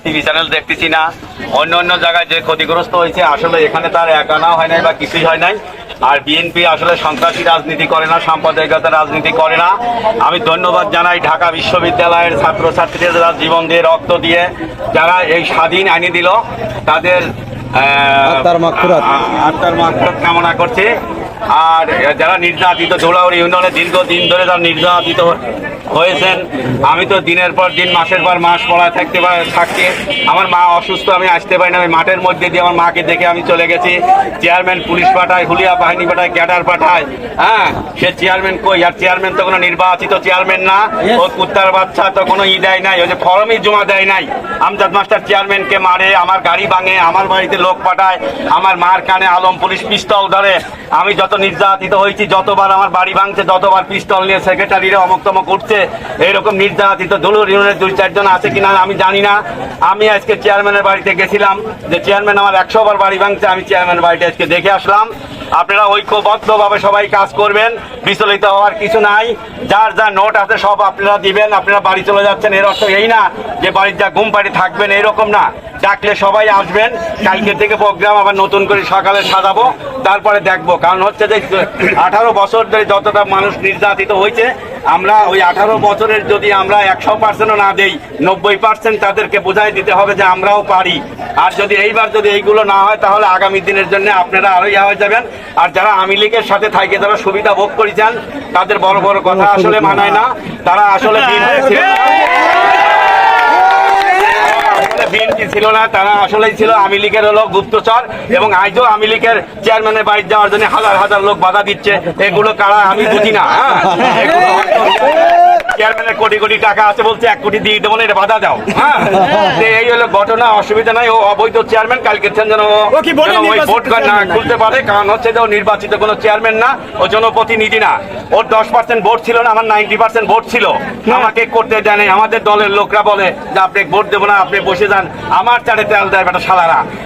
TV channel দেখতেছি না, অন্য অন্য জায়গায় যে ক্ষতিগ্রস্ত হয়েছে আসলে এখানে তার একানা হয় নাই বা কিছুই হয় নাই। আর বিএনপি আসলে সন্ত্রাসী রাজনীতি করে না, সাম্প্রদায়িকতা রাজনীতি করে না। আমি ধন্যবাদ জানাই ঢাকা বিশ্ববিদ্যালয়ের ছাত্রছাত্রীদের যারা জীবন দিয়ে রক্ত দিয়ে যারা এই স্বাধীন আইনি দিল, তাদের আত্মার মাগফিরাত কামনা করছে। আর যারা নির্যাতিত ধুলাউড়ি ইউনিয়নে দীর্ঘদিন ধরে যারা নির্যাতিত হয়েছেন, আমি তো দিনের পর দিন মাসের পর মাস পড়ায় থাকতে আমার মা অসুস্থ, আমি আসতে পারি না। আমি মাঠের মধ্যে দিয়ে আমার মাকে দেখে আমি চলে গেছি। চেয়ারম্যান পুলিশ পাঠায়, হুলিয়া বাহিনী পাঠায়, ক্যাডার পাঠায়, হ্যাঁ সে চেয়ারম্যান কই? আর চেয়ারম্যান তো কোনো নির্বাচিত চেয়ারম্যান না, ওই কুত্তার বাচ্চা তো কোনো দেয় নাই, ওই যে ফরমই জমা দেয় নাই। আমজাদ মাস্টার চেয়ারম্যানকে মারে, আমার গাড়ি ভাঙে, আমার বাড়িতে লোক পাঠায়, আমার মার কানে আলম পুলিশ পিস্তল ধরে। আমি যত নির্যাতিত হয়েছি, যতবার আমার বাড়ি ভাঙছে, যতবার পিস্তল নিয়ে সেক্রেটারিরা অমুক তমুক উঠছে, এইরকম নির্যাতিত ধুলুর ইউনিয়নের 2-4 জন আছে কিনা আমি জানি না। আমি আজকে চেয়ারম্যানের বাড়িতে গেছিলাম, যে চেয়ারম্যান আমার 100 বার বাড়ি ভাঙছে, আমি চেয়ারম্যানের বাড়িতে আজকে দেখে আসলাম। আপনারা ঐক্যবদ্ধভাবে সবাই কাজ করবেন, বিচলিত হওয়ার কিছু নাই। যার যা নোট আছে সব আপনারা দিবেন। আপনারা বাড়ি চলে যাচ্ছেন, এর অর্থ এই না যে বাড়ির যা ঘুম পাড়ি থাকবেন, এইরকম না। ডাকলে সবাই আসবেন। কালকে থেকে প্রোগ্রাম আবার নতুন করে সকালে সাজাবো, তারপরে দেখবো। কারণ হচ্ছে যে 18 বছর ধরে যতটা মানুষ নির্যাতিত হয়েছে, আমরা ওই 18 বছরের যদি আমরা 100%ও না দেই, 90% তাদেরকে বোঝাই দিতে হবে যে আমরাও পারি। আর যদি এইবার যদি এইগুলো না হয়, তাহলে আগামী দিনের জন্য আপনারা আরো হয়ে যাবেন। আর যারা আওয়ামী লীগের সাথে থাকে, যারা সুবিধা ভোগ করেছেন, তাদের বড় বড় কথা আসলে মানায় না। তারা আসলে বিএনপি ছিল না, তারা আসলেই ছিল আওয়ামী লীগের হলো গুপ্তচর। এবং আজও আওয়ামী লীগের চেয়ারম্যানের বাড়ি যাওয়ার জন্য হাজার হাজার লোক বাধা দিচ্ছে। এগুলো কারা আমি বুঝি না। চেয়ারম্যানের কোটি কোটি টাকা আছে, বলছে 1 কোটি দিয়ে দেবো না, এটা বাধা দাও। হ্যাঁ, এই হলো ঘটনা, অসুবিধা নাই। ও অবৈধ চেয়ারম্যান, কালকে যেন ওই ভোট না খুলতে পারে। কারণ হচ্ছে যে ও নির্বাচিত কোনো চেয়ারম্যান না, ও জনপ্রতিনিধি না। ওর 10% ভোট ছিল না, আমার 90% ভোট ছিল। আমাকে করতে দেয় নাই। আমাদের দলের লোকরা বলে যে আপনি ভোট দেবো না, আপনি বসে যান। আমার চারে তেল দেয় বেটা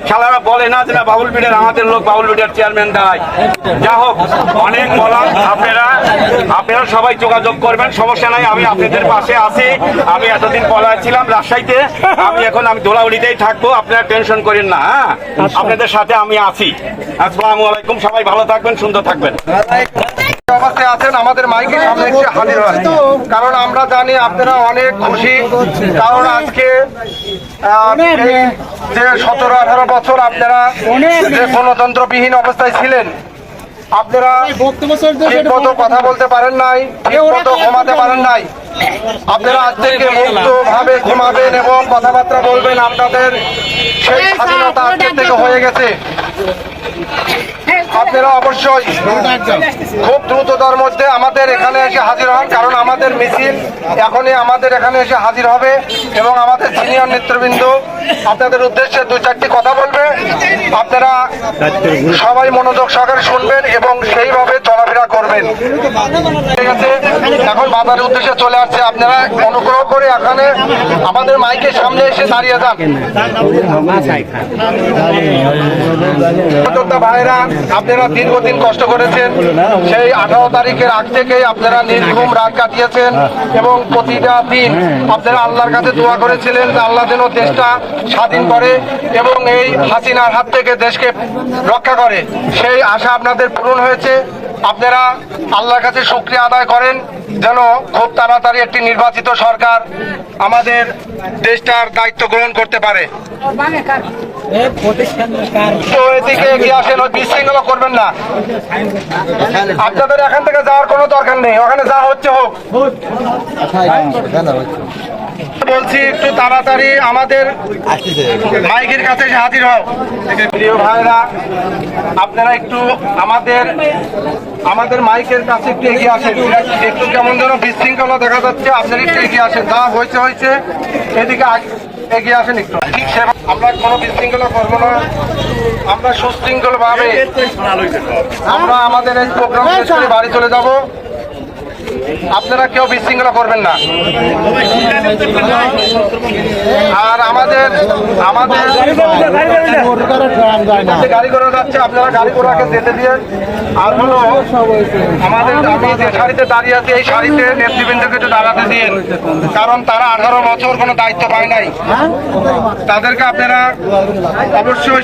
শালারা বলে না যে বাবুল বিডের, আমাদের লোক বাবুল বিডের চেয়ারম্যান দেয়। যা হোক, অনেক বলার। আপনারা সবাই যোগাযোগ করবেন, সমস্যা নাই। আমি আপনাদের পাশে আছি। আমি এতদিন পলায় ছিলাম রাজশাহীতে, আমি ধুলাউড়িতেই থাকবো। আপনারা টেনশন করেন না। হ্যাঁ, আপনাদের সাথে আমি আছি। আসসালামু আলাইকুম, সবাই ভালো থাকবেন, সুন্দর থাকবেন। অবস্থায় আছেন, আমাদের মাইকের সামনে এসে হাজির হয়। কারণ আমরা জানি আপনারা অনেক খুশি। কারণ আজকে যে 17-18 বছর আপনারা যে গণতন্ত্রবিহীন অবস্থায় ছিলেন, আপনারা ঠিক মতো কথা বলতে পারেন নাই, ঠিক মতো ঘুমাতে পারেন নাই। আপনারা আজ থেকে মুক্তভাবে ঘুমাবেন এবং কথাবার্তা বলবেন। আপনাদের সেই স্বাধীনতা আজকের থেকে হয়ে গেছে। আপনারা অবশ্যই খুব দ্রুততার মধ্যে আমাদের এখানে এসে হাজির হন। কারণ আমাদের মিছিল এখনই আমাদের এখানে এসে হাজির হবে এবং আমাদের সিনিয়র নেতৃবৃন্দ আপনাদের উদ্দেশ্যে 2-4টি কথা বলবে। আপনারা সবাই মনোযোগ সহকারে শুনবেন এবং সেইভাবে চলাফেরা করবেন। ঠিক আছে, এখন বাজারের উদ্দেশ্যে চলে আসছে। আপনারা অনুগ্রহ করে এখানে আমাদের মাইকের সামনে এসে দাঁড়িয়ে যান। ভাইরা, আপনারা দীর্ঘদিন কষ্ট করেছেন। সেই 18 তারিখের আগ থেকেই আপনারা নির্ঘুম রাত কাটিয়েছেন এবং প্রতিটা দিন আপনারা আল্লাহর কাছে দোয়া করেছিলেন যে আল্লাহ যেন দেশটা স্বাধীন করে এবং এই হাসিনার হাত থেকে দেশকে রক্ষা করে। সেই আশা আপনাদের পূরণ হয়েছে। আপনারা আল্লাহর কাছে শুকরিয়া আদায় করেন যেন খুব তাড়াতাড়ি একটি নির্বাচিত সরকার আমাদের দেশটার দায়িত্ব গ্রহণ করতে পারে। তো এদিকে এগিয়ে আসেন, ওই বিশৃঙ্খলা করবেন না। আপনাদের এখান থেকে যাওয়ার কোনো দরকার নেই, ওখানে যা হচ্ছে হোক। বলছি একটু তাড়াতাড়ি আমাদের মাইকের কাছে এসে হাজির হও। প্রিয় ভাইরা, আপনারা একটু আমাদের মাইকের কাছে একটু এগিয়ে আসেন। একটু কেমন যেন বিশৃঙ্খলা দেখা যাচ্ছে, আপনারা একটু এগিয়ে আসেন। যা হয়েছে এদিকে এগিয়ে আসেন একটু। ঠিক সেভাবে আমরা কোনো বিশৃঙ্খলা করবো না। আমরা সুশৃঙ্খল ভাবে আমরা আমাদের এই প্রোগ্রাম শেষ করে বাড়ি চলে যাব। আপনারা কেউ বিশৃঙ্খলা করবেন না। আর আমাদের গাড়ি ঘোড়া যাচ্ছে, আপনারা গাড়ি ঘোড়াকে যেতে দিয়ে। আর হলো আমাদের, আমি যে সারিতে দাঁড়িয়ে আছি এই সারিতে নেতৃবৃন্দকে একটু দাঁড়াতে দিন, কারণ তারা 18 বছর কোনো দায়িত্ব পায় নাই। তাদেরকে আপনারা অবশ্যই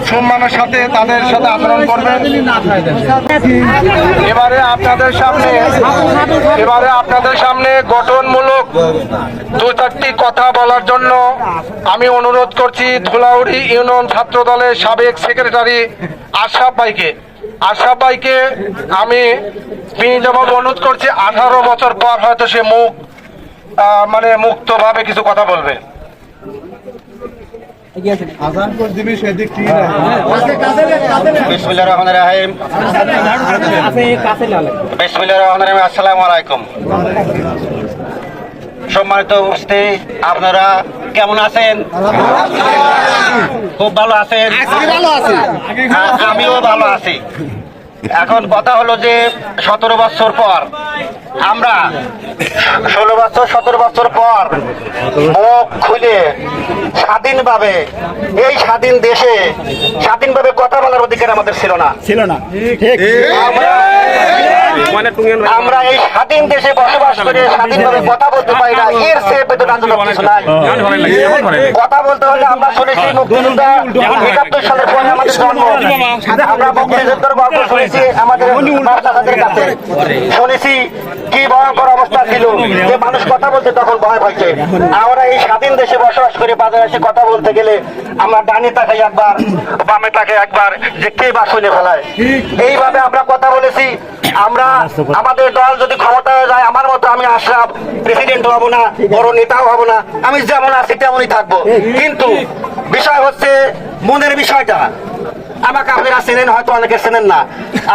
সম্মানের সাথে তাদের সাথে আচরণ করবেন। এবারে আপনাদের সামনে গঠনমূলক 2-4টি কথা বলার জন্য আমি অনুরোধ করছি ধুলাউড়ি ইউনিয়ন ছাত্র দলের সাবেক সেক্রেটারি আশরাফ ভাইকে আমি বিনীতভাবে অনুরোধ করছি। 18 বছর পর হয়তো সে মুক্তভাবে কিছু কথা বলবে। বিসমিল্লাহির রহমানির রহিম। বিসমিল্লাহির রহমানির রহিম। আসসালামু আলাইকুম। সম্মানিত উপস্থিতি, আপনারা কেমন আছেন? খুব ভালো আছেন? আমিও ভালো আছি। এখন কথা হলো যে 17 বছর পর আমরা 17 বছর পর মুখ খুলে স্বাধীনভাবে এই স্বাধীন দেশে স্বাধীনভাবে কথা বলার অধিকার আমাদের ছিল না। আমরা এই স্বাধীন দেশে বসবাস করে স্বাধীনভাবে কথা বলতে পারি না, এর চেয়ে বেদনাজনক কিছু নাই। কথা বলতে হলে আমরা শুনেছি মুক্তিযোদ্ধা ৭১ সালের পরে আমাদের জন্ম, আমরা মুক্তিযুদ্ধের গল্প শুনেছি আমাদের বাচ্চাদের কাছে, শুনেছি কি ভয়ঙ্কর অবস্থা ছিল যে মানুষ কথা বলতে তখন ভয় পাইছে। আমরা এই স্বাধীন দেশে বসবাস করে বাজারে এসে কথা বলতে গেলে আমরা ডানে তাকাই একবার, বামে তাকাই একবার, যে কে বা শুনে ফেলায়। এইভাবে আমরা কথা বলেছি। আমরা আমাদের দল যদি ক্ষমতায় যায়, আমার মতো আমি আশরাফ প্রেসিডেন্ট হব না, বড় নেতাও হব না, আমি যেমন আছি তেমনই থাকবো। কিন্তু বিষয় হচ্ছে মনের বিষয়টা। আমাকে আপনারা চেনেন, হয়তো অনেকে চেনেন না।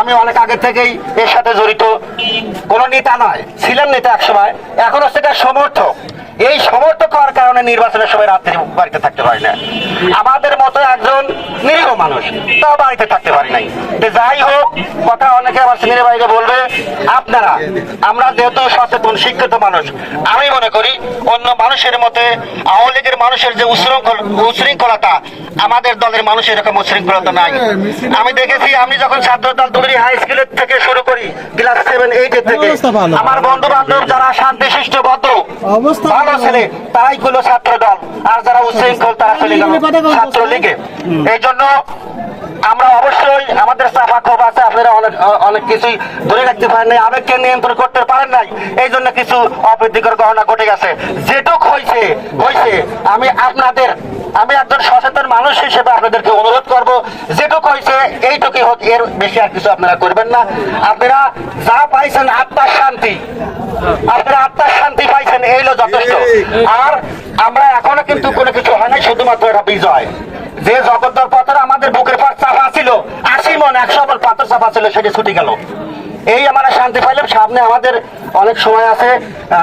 আমি অনেক আগে থেকেই এর সাথে জড়িত, কোনো নেতা নয়, ছিলেন নেতা এক সময়, এখন হচ্ছে এটা সমর্থক। এই সমর্থক হওয়ার কারণে নির্বাচনের সময় রাত্রি বাড়িতে থাকতে পারি না। আমাদের মতো একজন নিরীহ মানুষ তাও বাড়িতে থাকতে পারি নাই। যাই হোক, কথা অনেকে আমার সিনিয়র ভাইকে বলবে, আপনারা আমরা যেহেতু সচেতন শিক্ষিত মানুষ, আমি মনে করি অন্য মানুষের মতে আওয়ামী লীগের মানুষের যে উশৃঙ্খলতা, আমাদের দলের মানুষের এরকম উশৃঙ্খলতা নাই। আমি দেখেছি, আমি যখন ছাত্র দল তুলি হাই স্কুলের থেকে শুরু করি, ক্লাস 7-8 থেকে, আমার বন্ধু বান্ধব যারা শান্তিশিষ্ট ভদ্র ভালো ছেলে, তারাই গুলো ছাত্র দল, আর যারা উশৃঙ্খল তারা চলে গেল ছাত্র লীগে। এই জন্য আমরা অবশ্যই আমাদের চাপা ক্ষোভ আছে, আপনারা অনেক কিছুই ধরে রাখতে পারেন নাই, আবেগকে নিয়ন্ত্রণ করতে পারেন নাই, এই জন্য কিছু অপ্রীতিকর ঘটনা ঘটে গেছে। যেটুক হয়েছে আমি একজন সচেতন মানুষ হিসেবে আপনাদেরকে অনুরোধ করব, যেটুক হয়েছে এইটুকুই হোক, এর বেশি আর কিছু আপনারা করবেন না। আপনারা যা পাইছেন আত্মার শান্তি, পাইছেন, এই হলো যথেষ্ট। আর আমরা এখনো কিন্তু কোনো কিছু হয় নাই, শুধুমাত্র এটা বিজয়। যে জগদ্দল পাথর আমাদের বুকের পার চাপা ছিল, 80 মন 100 মন পাথর চাপা ছিল, সেটি ছুটি গেল। এই আমরা শান্তি পাইলাম। সামনে আমাদের অনেক সময় আছে,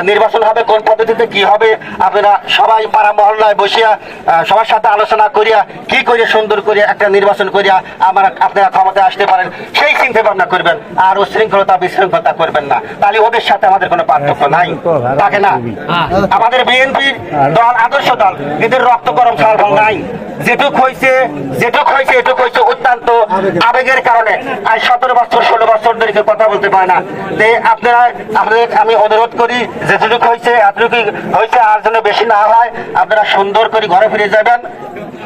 নির্বাচন হবে, কোন পদ্ধতিতে কি হবে, আপনারা সবাই পাড়া মহল্লায় বসিয়া সবার সাথে আলোচনা করিয়া কি করে সুন্দর করে একটা নির্বাচন করিয়া আপনারা ক্ষমতায় আসতে পারেন, সেই চিন্তা ভাবনা করবেন। আর উশৃঙ্খলতা বিশৃঙ্খলতা করবেন না, তাহলে ওদের সাথে আমাদের কোনো পার্থক্য নাই, থাকে না। আমাদের বিএনপি দল আদর্শ দল, এদের রক্ত গরম ছাড় নাই। যেটুক হয়েছে এটুক হয়েছে অত্যন্ত আবেগের কারণে। আজ 17 বছর 16 বছর ধরে কথা বলতে পারে না। আপনাদের আমি অনুরোধ করি, যেটুক হয়েছে এতটুকুই হয়েছে, আর যেন বেশি না হয়। আপনারা সুন্দর করে ঘরে ফিরে যাবেন,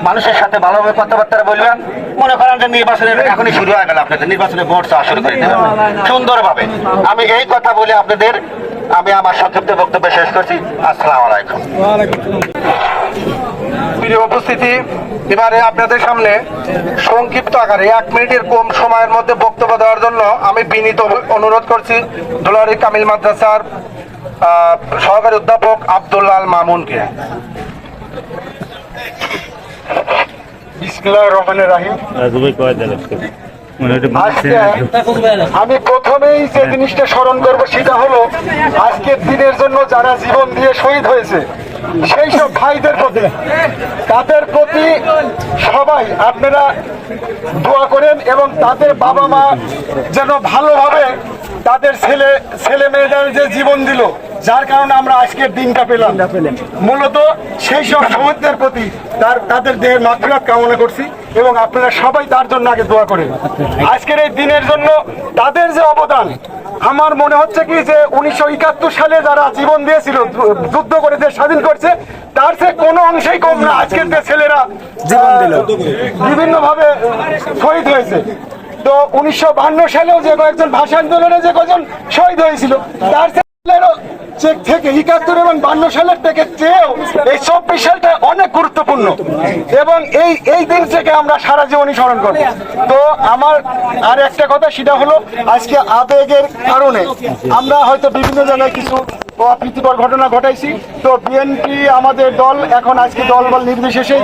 মানুষের সাথে ভালোভাবে কথাবার্তা বলবেন। মনে করেন যে নির্বাচনের এখনই শুরু হয়ে গেল, আপনাদের নির্বাচনে ভোট চাওয়া শুরু করে দেবেন সুন্দরভাবে। আমি এই কথা বলে আমি আমার সংক্ষিপ্ত বক্তব্য শেষ করছি। আসসালামু আলাইকুম। প্রিয় উপস্থিতি, এবারে আপনাদের সামনে সংক্ষিপ্ত আকারে 1 মিনিটের কম সময়ের মধ্যে বক্তব্য দেওয়ার জন্য আমি বিনীত অনুরোধ করছি ধুলাউড়ি কামিল মাদ্রাসার সহকারী অধ্যাপক আব্দুল্লাহ আল মামুনকে। বিসমিল্লাহির রহমানির রহিম। আমি প্রথমেই যে জিনিসটা স্মরণ করবো সেটা হলো, আজকের দিনের জন্য যারা জীবন দিয়ে শহীদ হয়েছে সেই সব ভাইদের প্রতি, তাদের প্রতি সবাই আপনারা দোয়া করেন এবং তাদের বাবা মা যেন ভালোভাবে তাদের ছেলে মেয়েদের যে জীবন দিল, যার কারণে আমরা আজকের দিনটা পেলাম। মূলত সেই সব শহীদদের প্রতি তাদের দেহের মাগফিরাত কামনা করছি এবং আপনারা সবাই তার জন্য আগে দোয়া করেন। আজকের এই দিনের জন্য তাদের যে অবদান, আমার মনে হচ্ছে কি যে 1971 সালে যারা জীবন দিয়েছিল, যুদ্ধ করে দেশ স্বাধীন করছে, তার সে কোনো অংশেই কম না আজকের যে ছেলেরা বিভিন্ন ভাবে শহীদ হয়েছে। তো 1952 সালেও যে কয়েকজন ভাষা আন্দোলনে যে কয়েকজন শহীদ হয়েছিল, তার থেকে 71 এবং 52 সালের থেকে চেয়েও এই 24 সালটা অনেক গুরুত্বপূর্ণ এবং এই দিন থেকে আমরা সারা জীবনই স্মরণ করব। তো আমার আর একটা কথা, সেটা হলো আজকে আবেগের কারণে আমরা হয়তো বিভিন্ন জায়গায় কিছু অপ্রীতিকর ঘটনা ঘটাইছি। তো বিএনপি আমাদের দল এখন আজকে দলবল নির্বিশেষে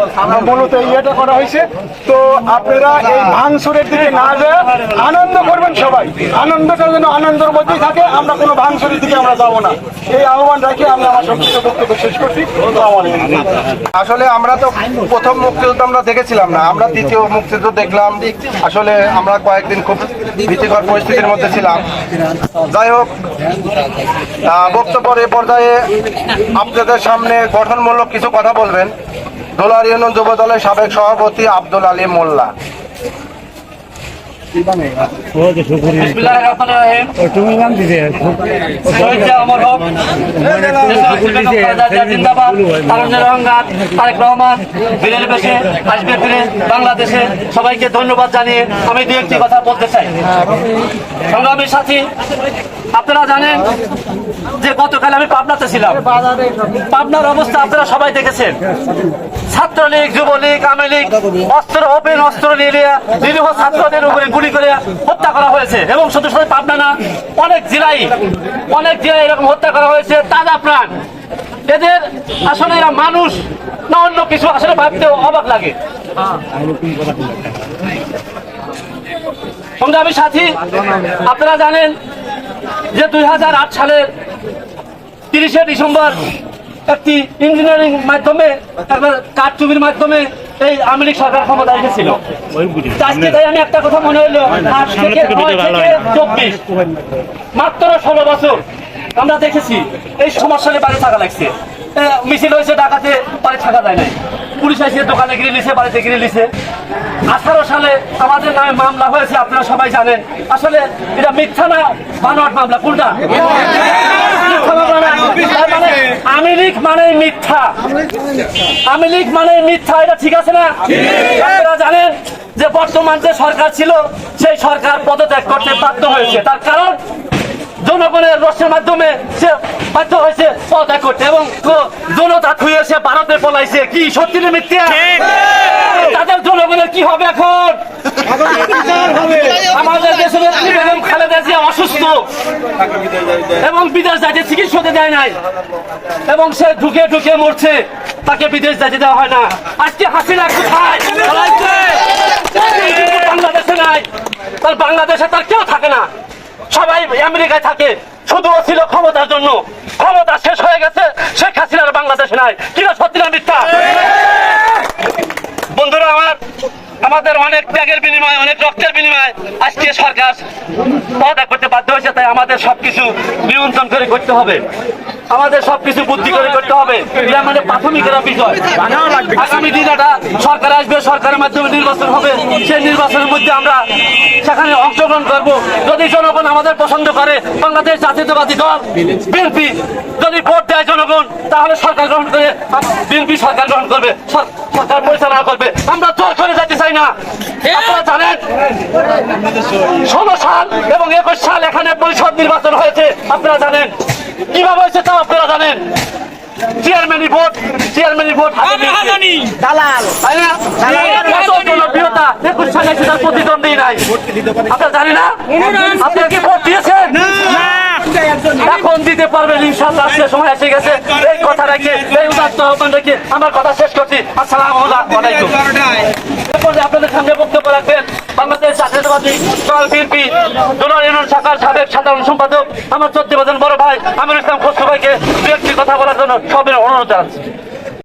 মূলত ইয়েটা করা হয়েছে। তো আপনারা এই ভাঙচুরের দিকে না যায় আনন্দ করবেন, সবাই আনন্দটা যেন আনন্দের মধ্যেই থাকে, আমরা কোনো ভাঙচুরের দিকে আমরা যাবো না, এই আহ্বান রাখি আমি আমার সংক্ষিপ্ত বক্তব্য শেষ করছি। আসলে আমরা তো প্রথম মুক্তিযুদ্ধ আমরা দেখেছিলাম না, আমরা দ্বিতীয় মুক্তিযুদ্ধ দেখলাম। আসলে আমরা কয়েকদিন খুব ভীতিকর পরিস্থিতির মধ্যে ছিলাম। যাই হোক, বক্তব্য এ পর্যায়ে আপনাদের সামনে গঠনমূলক কিছু কথা বলবেন ধোলার ইউনিয়ন যুব দলের সাবেক সভাপতি আব্দুল আলী মোল্লা। বাংলাদেশে সবাইকে ধন্যবাদ জানিয়ে আমি দু একটি কথা বলতে চাই। সংগ্রামী সাথী, আপনারা জানেন যে গতকাল আমি পাবনাতে ছিলাম। পাবনার অবস্থা আপনারা সবাই দেখেছেন। ছাত্রলীগ, যুবলীগ, আওয়ামী লীগ ওপেন অস্ত্র নিয়ে নিরীহ ছাত্রদের উপরে গুলি করে হত্যা করা হয়েছে এবং শুধু শুধু পাবনা না, অনেক জেলায় এরকম হত্যা করা হয়েছে। তাজা প্রাণ, এদের আসলে এরা মানুষ না অন্য কিছু, আসলে ভাবতেও অবাক লাগে। সংগ্রামী সাথী, আপনারা জানেন যে 2008 সালের 30শে ডিসেম্বর একটি ইঞ্জিনিয়ারিং মাধ্যমে, কারচুপির মাধ্যমে এই আওয়ামী লীগ সরকার ক্ষমতা এসেছিল। আজকে তাই আমি একটা কথা মনে হলো, 8 থেকে 9 থেকে 24 মাত্র 16 বছর আমরা দেখেছি এই সমস্যায় বাড়ি থাকা লাগছে। মিছিল হয়েছে ঢাকাতে, বাড়ি থাকা যায় নাই। পুলিশ এসে দোকানে গিরে লিছে, বাড়িতে গিরে লিছে। 18 সালে আমাদের নামে মামলা হয়েছে, আপনারা সবাই জানেন। আসলে এটা মিথ্যা না বানোয়াট মামলা, কোনটা? আওয়ামী লীগ মানে মিথ্যা, আওয়ামী লীগ মানে মিথ্যা, এটা ঠিক আছে না? আপনারা জানেন যে বর্তমান যে সরকার ছিল সেই সরকার পদত্যাগ করতে বাধ্য হয়েছে। তার কারণ জনগণের রোষের মাধ্যমে সে বাধ্য হয়েছে পদত্যাগ করতে এবং জনতা থুয়েছে, ভারতে পলাইছে। কি সত্যি না মিথ্যা? তাদের জনগণের কি হবে এখন? আমাদের দেশের বেগম খালেদা জিয়া অসুস্থ এবং বিদেশ যাইতে চিকিৎসা দেয় নাই এবং সে ঢুকে ঢুকে মরছে, তাকে বিদেশ যাইতে দেওয়া হয় না। আজকে হাসিনা কোথায়? বাংলাদেশে নাই, তার বাংলাদেশে তার কেউ থাকে না, সবাই আমেরিকায় থাকে। শুধু ছিল ক্ষমতার জন্য, ক্ষমতা শেষ হয়ে গেছে, শেখ হাসিনার বাংলাদেশে নাই। কিনা সত্যি না মিথ্যা? বন্ধুরা আমার, আমাদের অনেক ত্যাগের বিনিময়ে, অনেক রক্তের বিনিময়ে আজকে সরকার পদত্যাগ করতে বাধ্য হয়েছে। তাই আমাদের সবকিছু নিয়ন্ত্রণ করে করতে হবে, আমাদের সবকিছু বুদ্ধি করে করতে হবে। এটা মানে প্রাথমিক বিষয়। আগামী দিন একটা সরকার আসবে, সরকারের মাধ্যমে নির্বাচন হবে। সেই নির্বাচনের মধ্যে আমরা সেখানে অংশগ্রহণ করব। যদি জনগণ আমাদের পছন্দ করে, বাংলাদেশ জাতীয়তাবাদী দল বিএনপি যদি ভোট দেয় জনগণ, তাহলে সরকার গ্রহণ করে, বিএনপি সরকার গ্রহণ করবে, সরকার পরিচালনা করবে। আমরা জোর করে যেতে চাই না। আপনারা জানেন 16 সাল এবং 21 সাল এখানে পরিষদ নির্বাচন হয়েছে। আপনারা জানেন কিভাবে হয়েছে, তাও আপনারা জানেন। চেয়ারম্যানই ভোট জনপ্রিয়তা 21 সালে তার প্রতিদ্বন্দ্বী নাই। আপনারা জানি না? আপনারা কি ভোট দিয়েছেন? এখন দিতে পারবেন ইনশাআল্লাহ। আজকে সময় এসে গেছে। এই কথা রেখে, এই উদাত্ত আহ্বান রেখে আমার কথা শেষ করছি। আসসালামু আলাইকুম। আপনাদের সামনে বক্তব্য রাখবেন বাংলাদেশ জাতীয়তাবাদী দল বিএনপি ধোলার ইউনিয়ন শাখার সাবেক সাধারণ সম্পাদক আমার 14 বছর বড় ভাই আমিরুল ইসলাম খসরু ভাইকে দু একটি কথা বলার জন্য সবের অনুরোধ জানাচ্ছি।